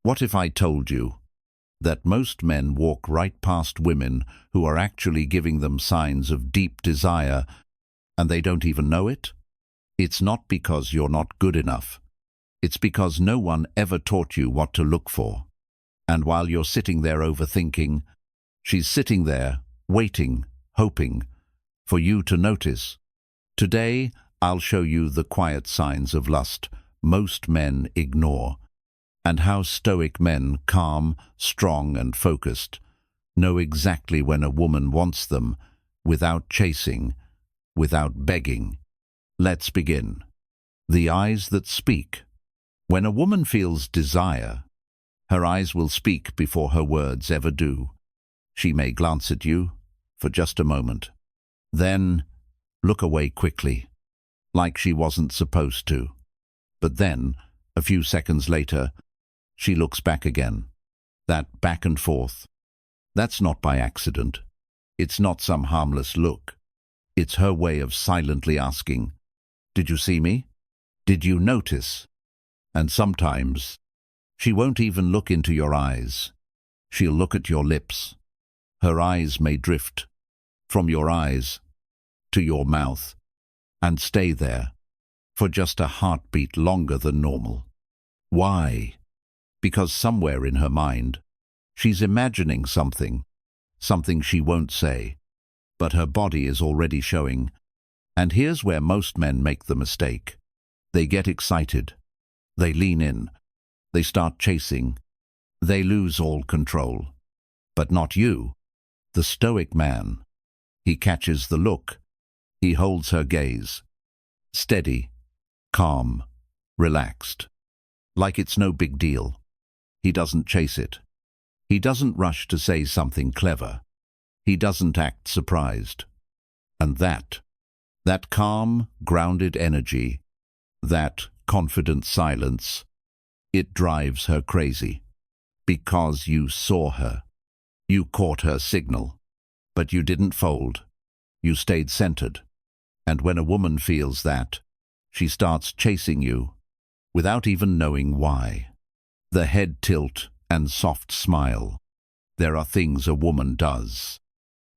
What if I told you that most men walk right past women who are actually giving them signs of deep desire, and they don't even know it? It's not because you're not good enough. It's because no one ever taught you what to look for. And while you're sitting there overthinking, she's sitting there, waiting, hoping for you to notice. Today, I'll show you the quiet signs of lust most men ignore, and how Stoic men, calm, strong, and focused, know exactly when a woman wants them, without chasing, without begging. Let's begin. The eyes that speak. When a woman feels desire, her eyes will speak before her words ever do. She may glance at you for just a moment, then look away quickly, like she wasn't supposed to. But then, a few seconds later, she looks back again. That back and forth, that's not by accident. It's not some harmless look. It's her way of silently asking, "Did you see me? Did you notice?" And sometimes, she won't even look into your eyes. She'll look at your lips. Her eyes may drift from your eyes to your mouth and stay there for just a heartbeat longer than normal. Why? Because somewhere in her mind, she's imagining something she won't say, but her body is already showing. And here's where most men make the mistake. They get excited. They lean in. They start chasing. They lose all control. But not you. The Stoic man. He catches the look. He holds her gaze. Steady, calm, relaxed. Like it's no big deal. He doesn't chase it. He doesn't rush to say something clever. He doesn't act surprised. And that calm, grounded energy, that confident silence, it drives her crazy. Because you saw her. You caught her signal. But you didn't fold. You stayed centered. And when a woman feels that, she starts chasing you, without even knowing why. The head tilt and soft smile. There are things a woman does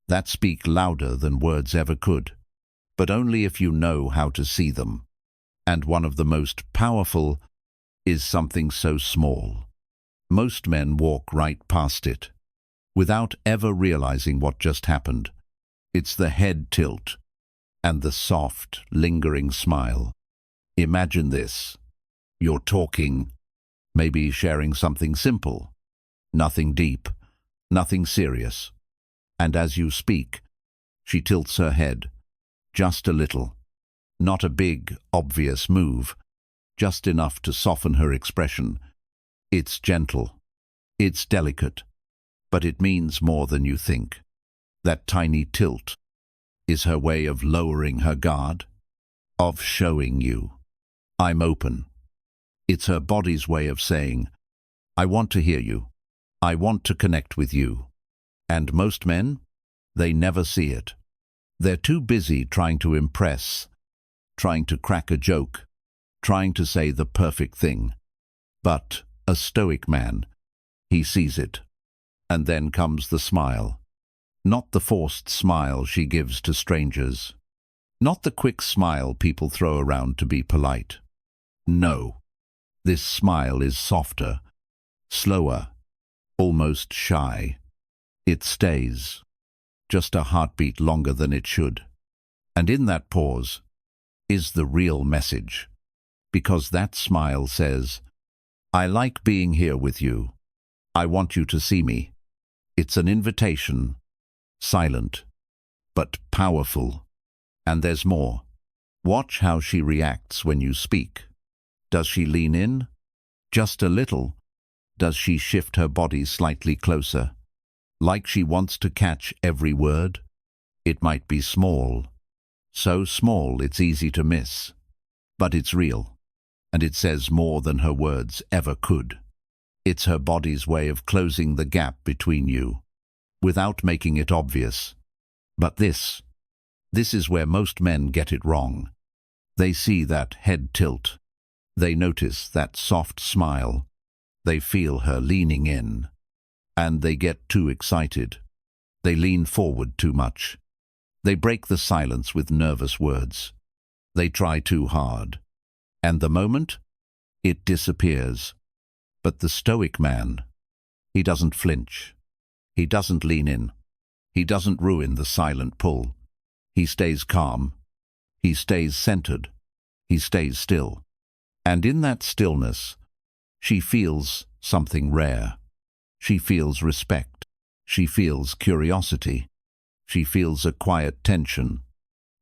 that speak louder than words ever could, but only if you know how to see them. And one of the most powerful is something so small. Most men walk right past it, without ever realizing what just happened. It's the head tilt and the soft, lingering smile. Imagine this. You're talking, maybe sharing something simple, nothing deep, nothing serious. And as you speak, she tilts her head, just a little. Not a big, obvious move, just enough to soften her expression. It's gentle, it's delicate, but it means more than you think. That tiny tilt is her way of lowering her guard, of showing you, "I'm open." It's her body's way of saying, "I want to hear you. I want to connect with you." And most men, they never see it. They're too busy trying to impress, trying to crack a joke, trying to say the perfect thing. But a Stoic man, he sees it. And then comes the smile. Not the forced smile she gives to strangers. Not the quick smile people throw around to be polite. No. This smile is softer, slower, almost shy. It stays, just a heartbeat longer than it should. And in that pause is the real message, because that smile says, "I like being here with you. I want you to see me." It's an invitation, silent, but powerful. And there's more. Watch how she reacts when you speak. Does she lean in? Just a little. Does she shift her body slightly closer? Like she wants to catch every word? It might be small. So small it's easy to miss. But it's real. And it says more than her words ever could. It's her body's way of closing the gap between you, without making it obvious. But this is where most men get it wrong. They see that head tilt. They notice that soft smile. They feel her leaning in, and they get too excited. They lean forward too much. They break the silence with nervous words. They try too hard. And the moment, it disappears. But the Stoic man, he doesn't flinch. He doesn't lean in. He doesn't ruin the silent pull. He stays calm. He stays centered. He stays still. And in that stillness, she feels something rare. She feels respect. She feels curiosity. She feels a quiet tension.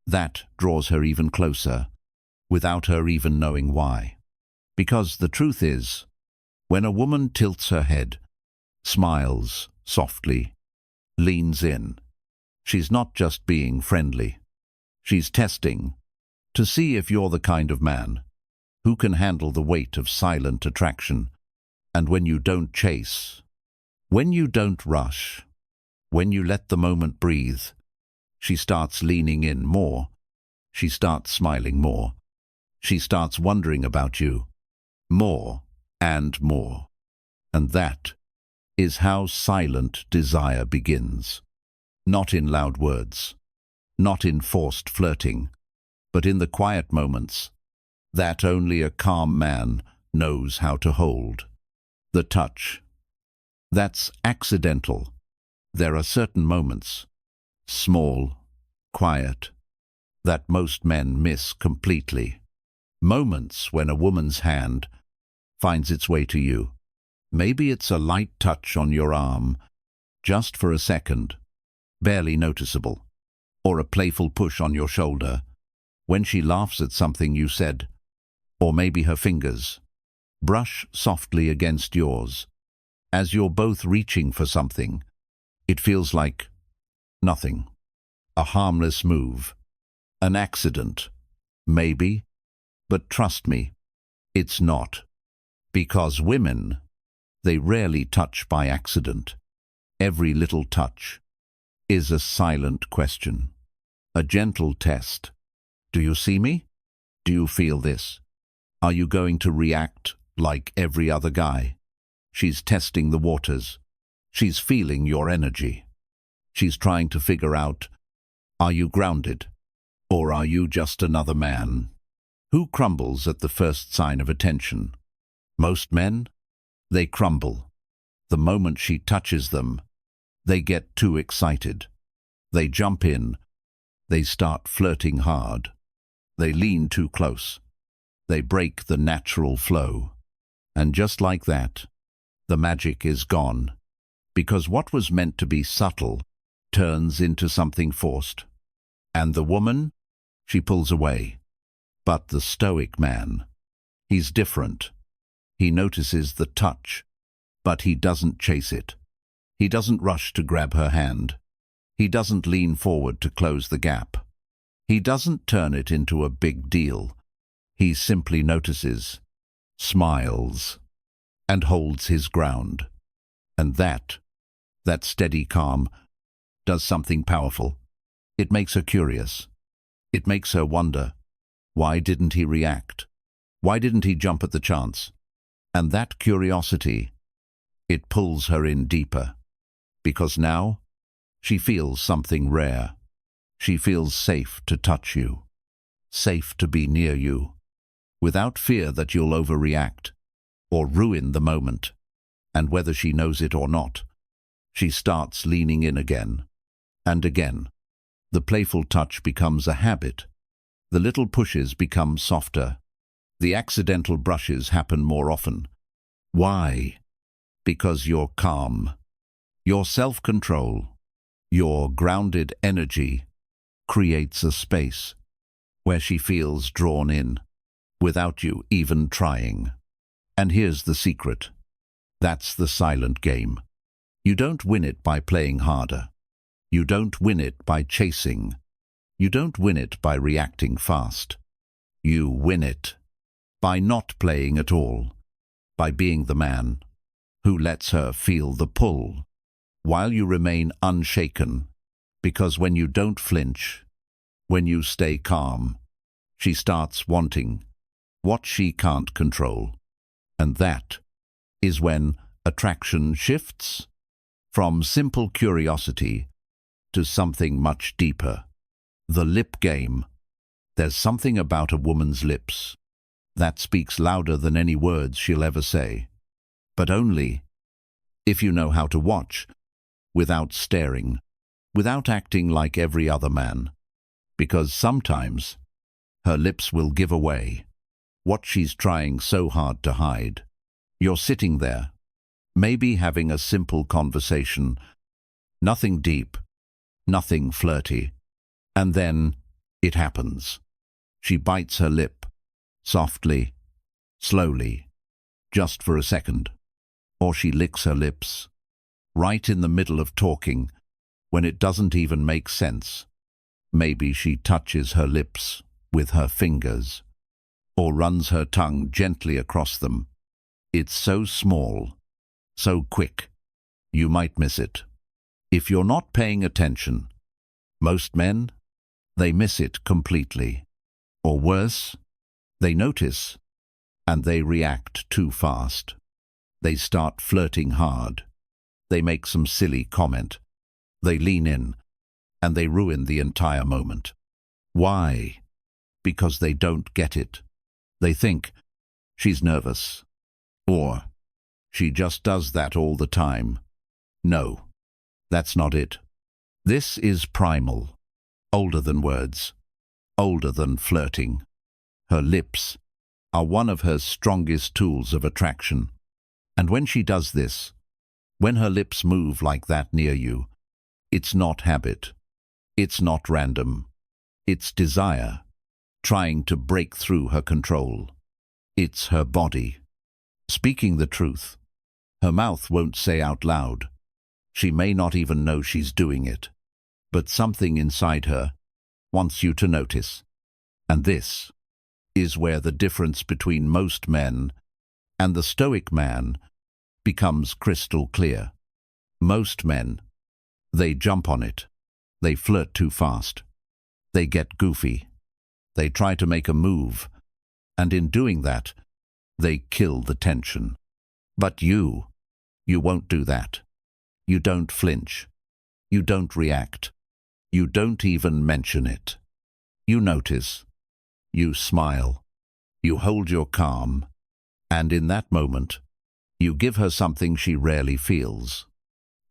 That draws her even closer, without her even knowing why. Because the truth is, when a woman tilts her head, smiles softly, leans in, she's not just being friendly. She's testing to see if you're the kind of man who can handle the weight of silent attraction. And when you don't chase, when you don't rush, when you let the moment breathe, she starts leaning in more. She starts smiling more. She starts wondering about you more and more. And that is how silent desire begins. Not in loud words, not in forced flirting, but in the quiet moments that only a calm man knows how to hold. The touch. That's accidental. There are certain moments, small, quiet, that most men miss completely. Moments when a woman's hand finds its way to you. Maybe it's a light touch on your arm, just for a second, barely noticeable, or a playful push on your shoulder, when she laughs at something you said, or maybe her fingers brush softly against yours. As you're both reaching for something, it feels like nothing. A harmless move. An accident. Maybe. But trust me, it's not. Because women, they rarely touch by accident. Every little touch is a silent question. A gentle test. Do you see me? Do you feel this? Are you going to react like every other guy? She's testing the waters. She's feeling your energy. She's trying to figure out, are you grounded? Or are you just another man? Who crumbles at the first sign of attention? Most men? They crumble. The moment she touches them, they get too excited. They jump in. They start flirting hard. They lean too close. They break the natural flow. And just like that, the magic is gone. Because what was meant to be subtle turns into something forced. And the woman, she pulls away. But the Stoic man, he's different. He notices the touch, but he doesn't chase it. He doesn't rush to grab her hand. He doesn't lean forward to close the gap. He doesn't turn it into a big deal. He simply notices, smiles, and holds his ground. And that steady calm, does something powerful. It makes her curious. It makes her wonder, why didn't he react? Why didn't he jump at the chance? And that curiosity, it pulls her in deeper. Because now, she feels something rare. She feels safe to touch you. Safe to be near you. Without fear that you'll overreact or ruin the moment. And whether she knows it or not, she starts leaning in again and again. The playful touch becomes a habit. The little pushes become softer. The accidental brushes happen more often. Why? Because you're calm. Your self-control, your grounded energy creates a space where she feels drawn in without you even trying. And here's the secret. That's the silent game. You don't win it by playing harder. You don't win it by chasing. You don't win it by reacting fast. You win it by not playing at all, by being the man who lets her feel the pull, while you remain unshaken, because when you don't flinch, when you stay calm, she starts wanting what she can't control. And that is when attraction shifts from simple curiosity to something much deeper. The lip game. There's something about a woman's lips that speaks louder than any words she'll ever say, but only if you know how to watch, without staring, without acting like every other man, because sometimes her lips will give away what she's trying so hard to hide. You're sitting there, maybe having a simple conversation, nothing deep, nothing flirty, and then it happens. She bites her lip, softly, slowly, just for a second. Or she licks her lips, right in the middle of talking, when it doesn't even make sense. Maybe she touches her lips with her fingers, or runs her tongue gently across them. It's so small, so quick, you might miss it. If you're not paying attention, most men, they miss it completely. Or worse, they notice, and they react too fast. They start flirting hard. They make some silly comment. They lean in, and they ruin the entire moment. Why? Because they don't get it. They think, she's nervous. Or, she just does that all the time. No, that's not it. This is primal, older than words, older than flirting. Her lips are one of her strongest tools of attraction. And when she does this, when her lips move like that near you, it's not habit. It's not random. It's desire, trying to break through her control. It's her body, speaking the truth. Her mouth won't say out loud. She may not even know she's doing it. But something inside her wants you to notice. And this is where the difference between most men and the Stoic man becomes crystal clear. Most men, they jump on it. They flirt too fast. They get goofy. They try to make a move, and in doing that, they kill the tension. But you won't do that. You don't flinch. You don't react. You don't even mention it. You notice. You smile. You hold your calm. And in that moment, you give her something she rarely feels.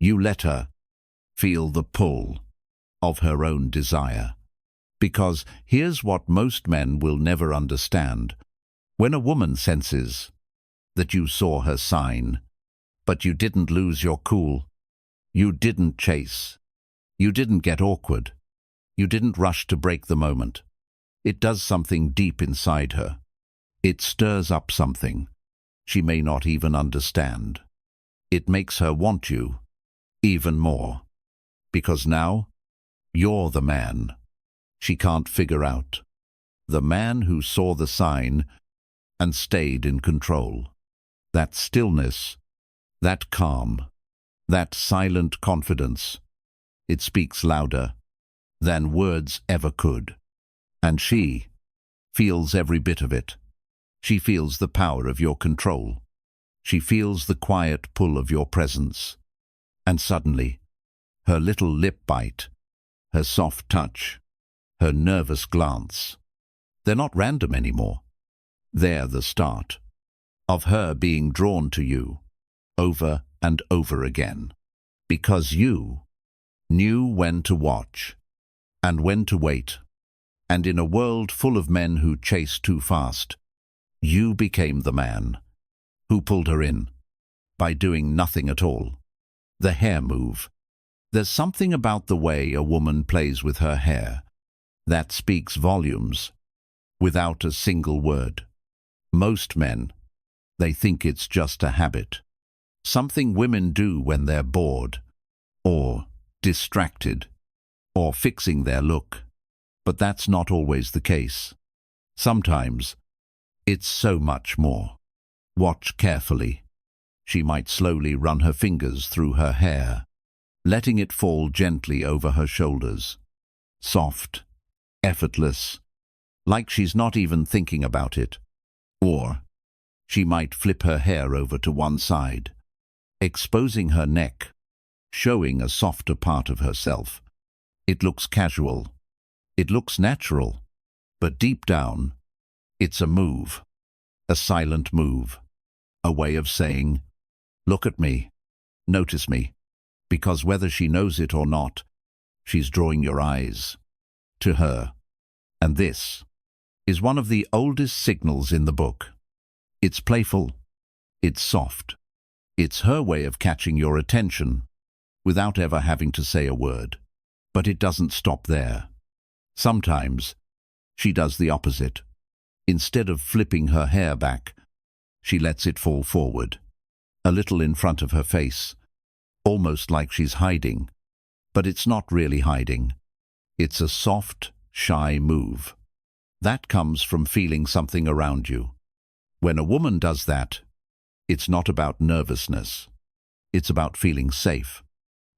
You let her feel the pull of her own desire. Because here's what most men will never understand. When a woman senses that you saw her sign, but you didn't lose your cool, you didn't chase, you didn't get awkward, you didn't rush to break the moment, it does something deep inside her. It stirs up something she may not even understand. It makes her want you even more. Because now, you're the man she can't figure out. The man who saw the sign and stayed in control. That stillness, that calm, that silent confidence, it speaks louder than words ever could. And she feels every bit of it. She feels the power of your control. She feels the quiet pull of your presence. And suddenly, her little lip bite, her soft touch, her nervous glance, they're not random anymore. They're the start of her being drawn to you over and over again. Because you knew when to watch and when to wait. And in a world full of men who chase too fast, you became the man who pulled her in by doing nothing at all. The hair move. There's something about the way a woman plays with her hair that speaks volumes without a single word. Most men, they think it's just a habit, something women do when they're bored or distracted or fixing their look. But that's not always the case. Sometimes it's so much more. Watch carefully. She might slowly run her fingers through her hair, letting it fall gently over her shoulders. Soft, effortless, like she's not even thinking about it. Or She might flip her hair over to one side, exposing her neck, showing a softer part of herself. It looks casual. It looks natural. But deep down, it's a move, a silent move, a way of saying, "Look at me, notice me," because whether she knows it or not, she's drawing your eyes to her. And this is one of the oldest signals in the book. It's playful, it's soft, it's her way of catching your attention without ever having to say a word. But it doesn't stop there. Sometimes she does the opposite. Instead of flipping her hair back, she lets it fall forward, a little in front of her face, almost like she's hiding. But it's not really hiding. It's a soft, shy move. That comes from feeling something around you. When a woman does that, it's not about nervousness. It's about feeling safe.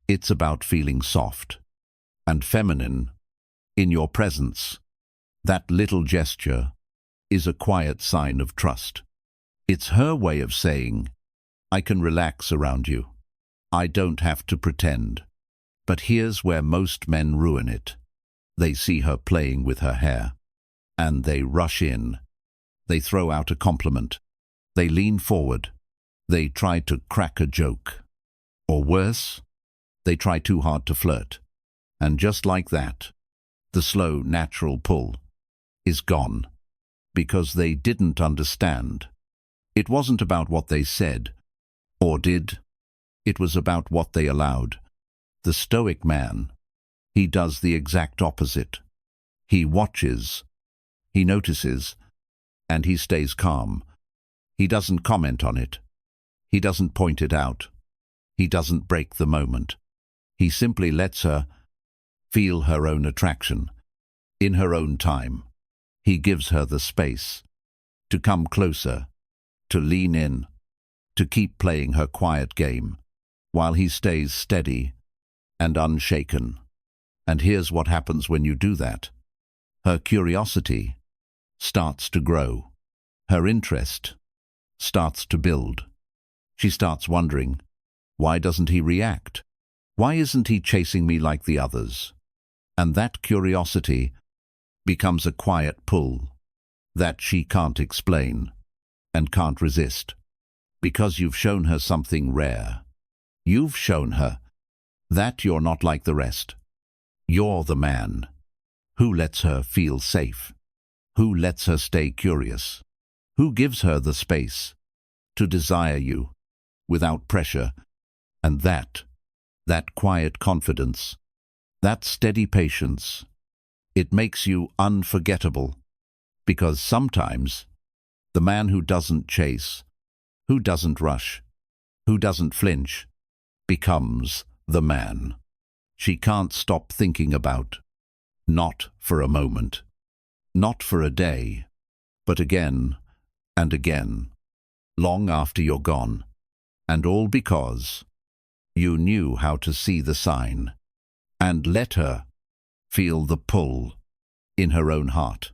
It's about feeling soft and feminine in your presence. That little gesture is a quiet sign of trust. It's her way of saying, "I can relax around you. I don't have to pretend." But here's where most men ruin it. They see her playing with her hair, and they rush in. They throw out a compliment. They lean forward. They try to crack a joke. Or worse, they try too hard to flirt. And just like that, the slow, natural pull is gone. Because they didn't understand. It wasn't about what they said, or did. It was about what they allowed. The Stoic man, he does the exact opposite. He watches, he notices, and he stays calm. He doesn't comment on it. He doesn't point it out. He doesn't break the moment. He simply lets her feel her own attraction, in her own time. He gives her the space to come closer, to lean in, to keep playing her quiet game, while he stays steady and unshaken. And here's what happens when you do that. Her curiosity starts to grow. Her interest starts to build. She starts wondering, why doesn't he react? Why isn't he chasing me like the others? And that curiosity becomes a quiet pull that she can't explain and can't resist. Because you've shown her something rare. You've shown her that you're not like the rest. You're the man who lets her feel safe, who lets her stay curious, who gives her the space to desire you without pressure. And that quiet confidence, that steady patience, it makes you unforgettable. Because sometimes the man who doesn't chase, who doesn't rush, who doesn't flinch, becomes the man she can't stop thinking about. Not for a moment, not for a day, but again and again, long after you're gone. And all because you knew how to see the sign and let her feel the pull in her own heart,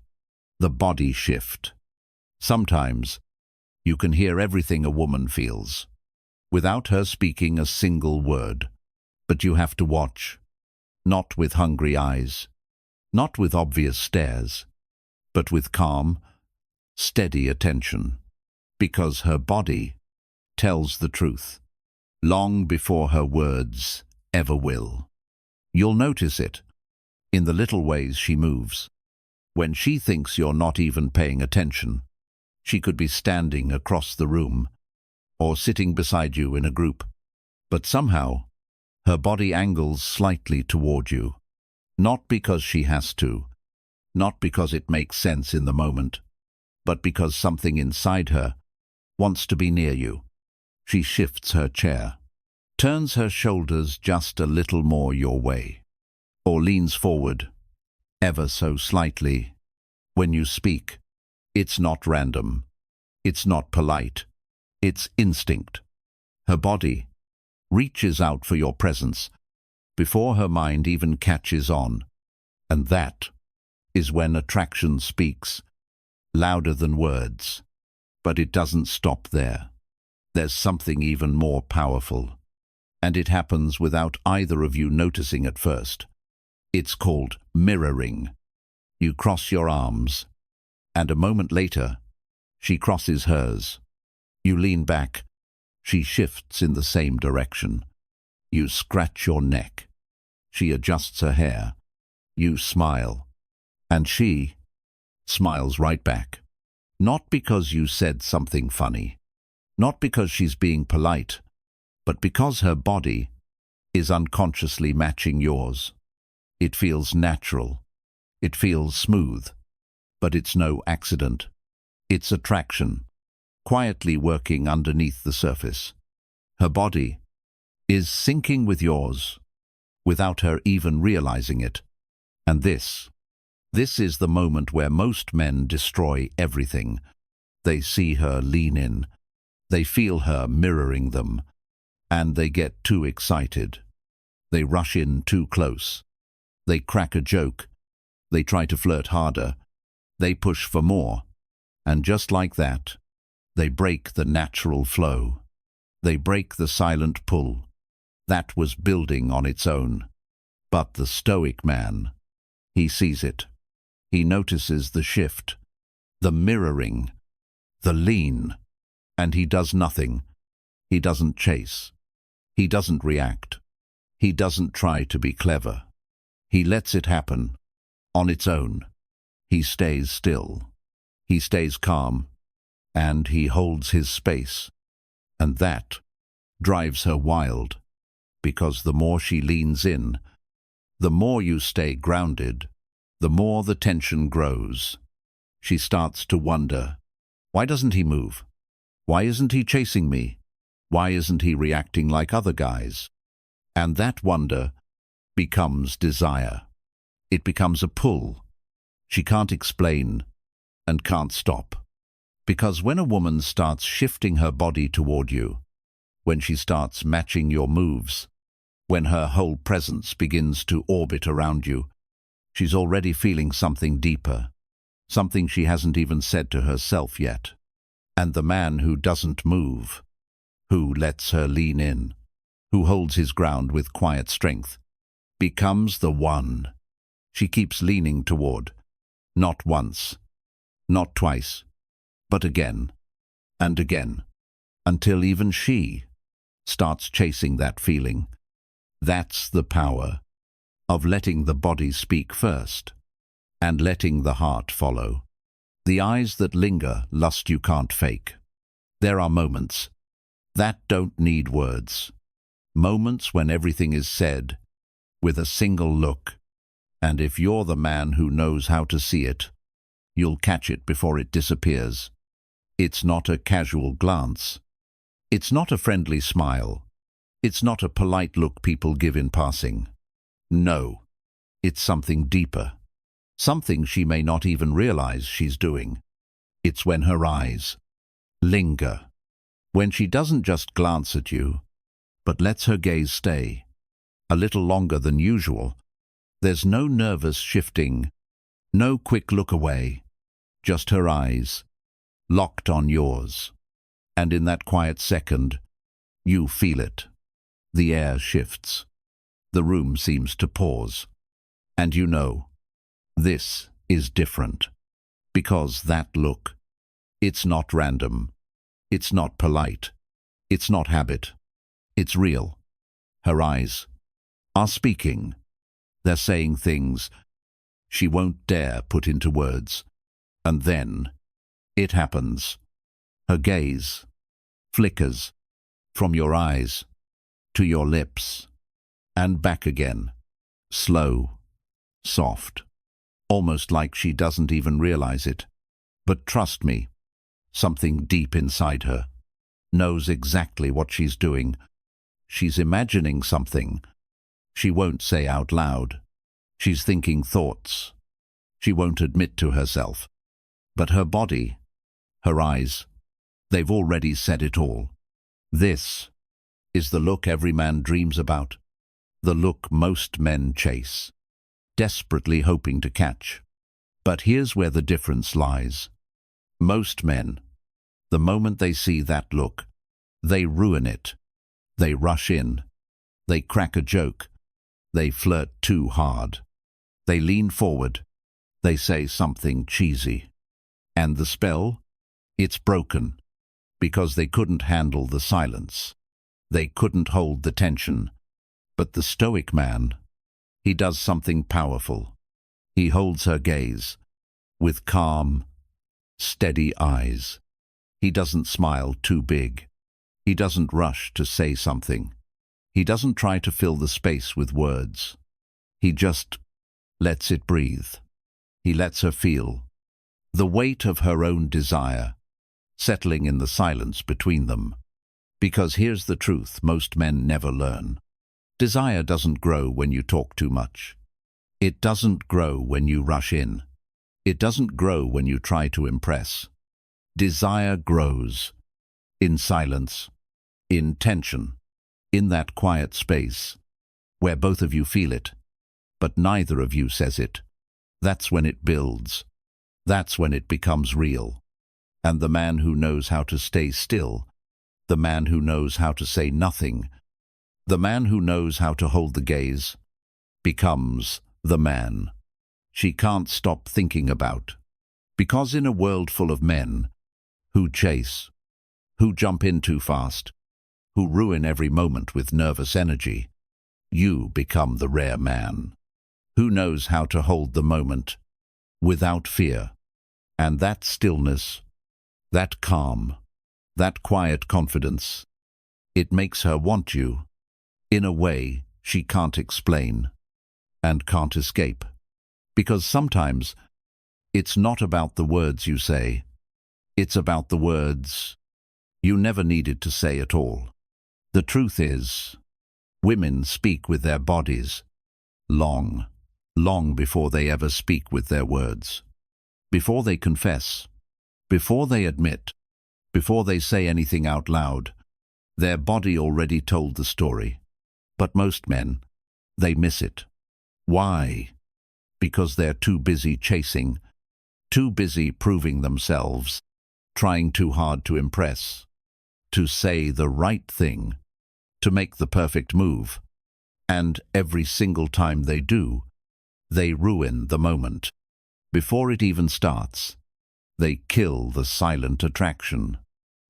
the body shift. Sometimes you can hear everything a woman feels, without her speaking a single word. But you have to watch, not with hungry eyes, not with obvious stares, but with calm, steady attention. Because her body tells the truth, long before her words ever will. You'll notice it in the little ways she moves. When she thinks you're not even paying attention, she could be standing across the room or sitting beside you in a group, but somehow her body angles slightly toward you, not because she has to, not because it makes sense in the moment, but because something inside her wants to be near you. She shifts her chair, turns her shoulders just a little more your way, or leans forward, ever so slightly. When you speak, it's not random, it's not polite, it's instinct. Her body reaches out for your presence before her mind even catches on. And that is when attraction speaks, louder than words. But it doesn't stop there. There's something even more powerful, and it happens without either of you noticing at first. It's called mirroring. You cross your arms, and a moment later, she crosses hers. You lean back. She shifts in the same direction. You scratch your neck. She adjusts her hair. You smile. And she smiles right back. Not because you said something funny, not because she's being polite, but because her body is unconsciously matching yours. It feels natural. It feels smooth. But it's no accident. It's attraction, quietly working underneath the surface. Her body is syncing with yours, without her even realizing it. And this is the moment where most men destroy everything. They see her lean in. They feel her mirroring them. And they get too excited. They rush in too close. They crack a joke. They try to flirt harder. They push for more. And just like that, they break the natural flow. They break the silent pull that was building on its own. But the Stoic man, he sees it. He notices the shift, the mirroring, the lean, and he does nothing. He doesn't chase. He doesn't react. He doesn't try to be clever. He lets it happen on its own. He stays still. He stays calm, and he holds his space. And that drives her wild, because the more she leans in, the more you stay grounded, the more the tension grows. She starts to wonder, why doesn't he move? Why isn't he chasing me? Why isn't he reacting like other guys? And that wonder becomes desire. It becomes a pull. She can't explain and can't stop. Because when a woman starts shifting her body toward you, when she starts matching your moves, when her whole presence begins to orbit around you, she's already feeling something deeper, something she hasn't even said to herself yet. And the man who doesn't move, who lets her lean in, who holds his ground with quiet strength, becomes the one she keeps leaning toward, not once, not twice, but again and again, until even she starts chasing that feeling. That's the power of letting the body speak first and letting the heart follow. The eyes that linger lust you can't fake. There are moments that don't need words. Moments when everything is said with a single look. And if you're the man who knows how to see it, you'll catch it before it disappears. It's not a casual glance. It's not a friendly smile. It's not a polite look people give in passing. No, it's something deeper. Something she may not even realize she's doing. It's when her eyes linger. When she doesn't just glance at you, but lets her gaze stay a little longer than usual. There's no nervous shifting, no quick look away, just her eyes, locked on yours. And in that quiet second, you feel it. The air shifts. The room seems to pause. And you know, this is different. Because that look, it's not random. It's not polite. It's not habit. It's real. Her eyes are speaking. They're saying things she won't dare put into words. And then it happens. Her gaze flickers from your eyes to your lips and back again. Slow, soft, almost like she doesn't even realize it. But trust me, something deep inside her knows exactly what she's doing. She's imagining something she won't say out loud. She's thinking thoughts she won't admit to herself. But her body, her eyes, they've already said it all. This is the look every man dreams about, the look most men chase, desperately hoping to catch. But here's where the difference lies. Most men, The moment they see that look, they ruin it. They rush in. They crack a joke. They flirt too hard. They lean forward. They say something cheesy. And the spell? It's broken. Because they couldn't handle the silence. They couldn't hold the tension. But the Stoic man, he does something powerful. He holds her gaze with calm, steady eyes. He doesn't smile too big. He doesn't rush to say something. He doesn't try to fill the space with words. He just lets it breathe. He lets her feel the weight of her own desire settling in the silence between them. Because here's the truth most men never learn. Desire doesn't grow when you talk too much. It doesn't grow when you rush in. It doesn't grow when you try to impress. Desire grows in silence, in tension, in that quiet space where both of you feel it, but neither of you says it. That's when it builds. That's when it becomes real. And the man who knows how to stay still, the man who knows how to say nothing, the man who knows how to hold the gaze, becomes the man she can't stop thinking about. Because in a world full of men who chase, who jump in too fast, who ruin every moment with nervous energy, you become the rare man who knows how to hold the moment without fear. And that stillness, that calm, that quiet confidence, it makes her want you in a way she can't explain and can't escape. Because sometimes it's not about the words you say, it's about the words you never needed to say at all. The truth is, women speak with their bodies long, long before they ever speak with their words. Before they confess, before they admit, before they say anything out loud, their body already told the story. But most men, they miss it. Why? Because they're too busy chasing, too busy proving themselves, trying too hard to impress, to say the right thing, to make the perfect move. And every single time they do, they ruin the moment. Before it even starts, they kill the silent attraction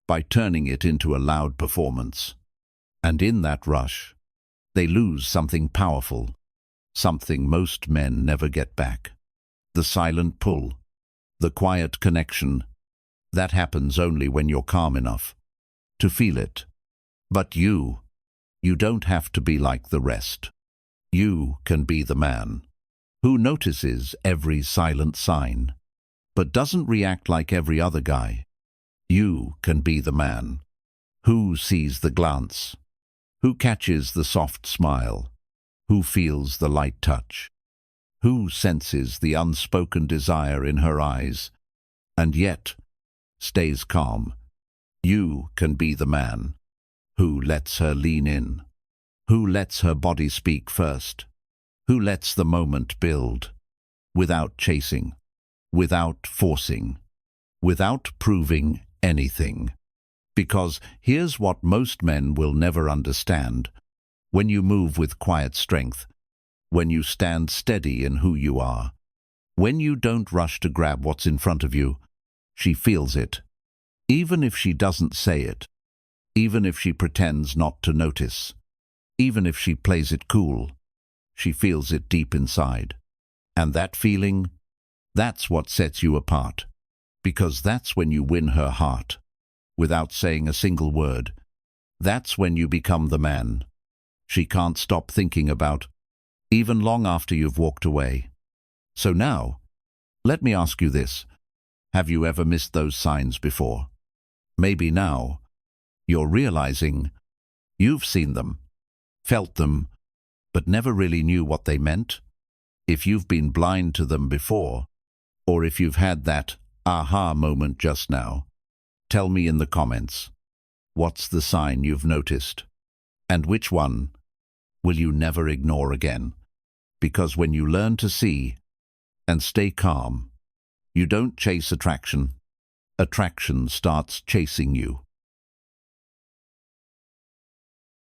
by turning it into a loud performance. And in that rush, they lose something powerful, something most men never get back. The silent pull, the quiet connection, that happens only when you're calm enough to feel it. But you don't have to be like the rest. You can be the man who notices every silent sign, but doesn't react like every other guy. You can be the man who sees the glance, who catches the soft smile, who feels the light touch, who senses the unspoken desire in her eyes, and yet stays calm. You can be the man who lets her lean in, who lets her body speak first, who lets the moment build, without chasing, without forcing, without proving anything. Because here's what most men will never understand. When you move with quiet strength, when you stand steady in who you are, when you don't rush to grab what's in front of you, she feels it. Even if she doesn't say it, even if she pretends not to notice, even if she plays it cool, she feels it deep inside. And that feeling, that's what sets you apart. Because that's when you win her heart, without saying a single word. That's when you become the man she can't stop thinking about, even long after you've walked away. So now, let me ask you this. Have you ever missed those signs before? Maybe now, you're realizing you've seen them, felt them, but never really knew what they meant. If you've been blind to them before, or if you've had that aha moment just now, tell me in the comments. What's the sign you've noticed? And which one will you never ignore again? Because when you learn to see and stay calm, you don't chase attraction, attraction starts chasing you.